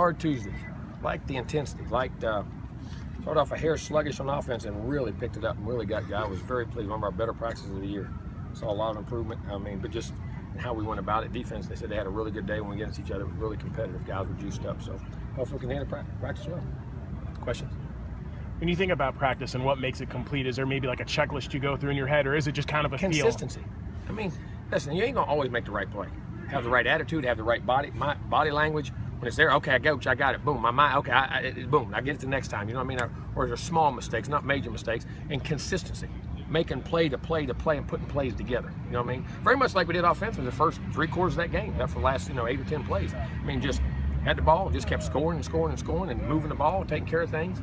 hard Tuesday. Liked the intensity. Started off a hair sluggish on offense and really picked it up and really got. I was very pleased. One of our better practices of the year. Saw a lot of improvement. But just how we went about it. Defense, they said they had a really good day when we against each other. It was really competitive. Guys were juiced up. So hopefully we can handle practice well. Questions? When you think about practice and what makes it complete, is there maybe like a checklist you go through in your head, or is it just kind of a consistency? Feel? Listen, you ain't gonna always make the right play. Have the right attitude, have the right body language. When it's there, okay, I got it. Boom, my mind, okay, boom, I get it the next time. You know what I mean? Or there's small mistakes, not major mistakes, and consistency, making play to play and putting plays together. You know what I mean? Very much like we did offensively the first 3 quarters of that game. That's for the last 8 or 10 plays. Just had the ball, just kept scoring and moving the ball, taking care of things.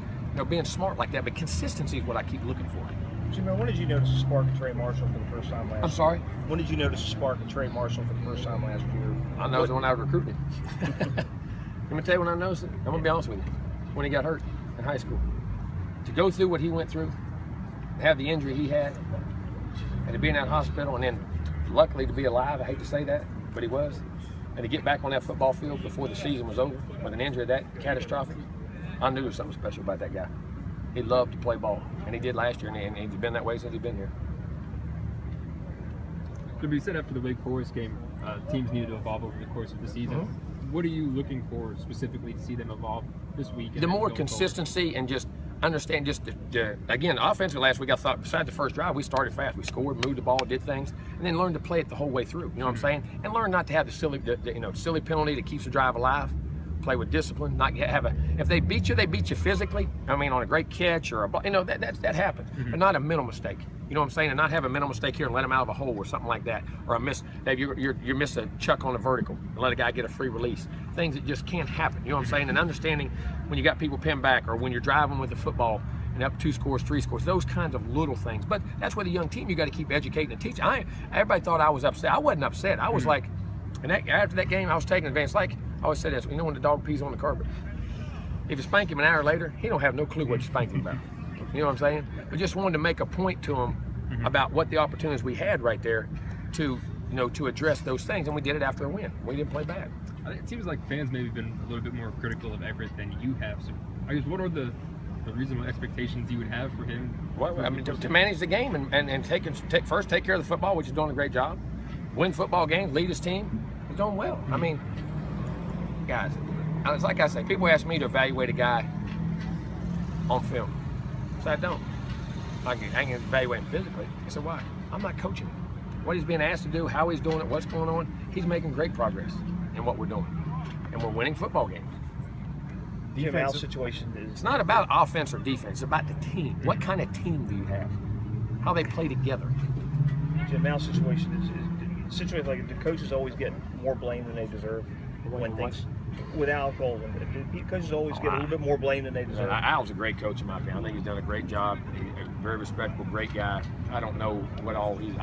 Being smart like that. But consistency is what I keep looking for. Jimbo, when did you notice a spark in Trey Marshall for the first time last year? I'm sorry? When did you notice a spark in Trey Marshall for the first time last year? I noticed it when I was recruiting him. Let me tell you when I noticed it. I'm going to be honest with you. When he got hurt in high school. To go through what he went through, have the injury he had, and to be in that hospital, and then luckily to be alive, I hate to say that, but he was, and to get back on that football field before the season was over with an injury that catastrophic, I knew there was something special about that guy. He loved to play ball, and he did last year, and he's been that way since he's been here. To be said after the Wake Forest game, teams needed to evolve over the course of the season. Mm-hmm. What are you looking for specifically to see them evolve this week? The more consistency forward? And just understand, again, offensively last week, I thought besides the first drive, we started fast. We scored, moved the ball, did things, and then learned to play it the whole way through. You know what I'm saying? And learn not to have the silly penalty that keeps the drive alive. Play with discipline, not have if they beat you physically. On a great catch or that happens, but not a mental mistake. You know what I'm saying? And not have a mental mistake here and let them out of a hole or something like that, or a miss. You miss a chuck on a vertical and let a guy get a free release. Things that just can't happen. You know what I'm saying? And understanding when you got people pinned back or when you're driving with the football and up 2 scores, 3 scores, those kinds of little things. But that's with a young team. You got to keep educating and teaching. Everybody thought I was upset. I wasn't upset. I was like, and after that game, I was taking advantage. Like I always say this, when the dog pees on the carpet, if you spank him an hour later, he don't have no clue what you spanked him about. You know what I'm saying? But just wanted to make a point to him about what the opportunities we had right there to address those things, and we did it after a win. We didn't play bad. It seems like fans maybe been a little bit more critical of Everett than you have. So I guess what are the reasonable expectations you would have for him? Well, to manage the game and take care of the football, which is doing a great job. Win football games, lead his team. He's doing well. Guys, it's like I say, people ask me to evaluate a guy on film. So I don't. I can evaluate him physically. I said, why? I'm not coaching him. What he's being asked to do, how he's doing it, what's going on, he's making great progress in what we're doing. And we're winning football games. The Mal's situation is... It's not about offense or defense. It's about the team. What kind of team do you have? How they play together. Jim Mal's situation is situated like the coaches always get more blame than they deserve when things without Golson. The coaches always get a little bit more blame than they deserve. Al's a great coach in my opinion. I think he's done a great job. He's a very respectable, great guy. I don't know what all he's.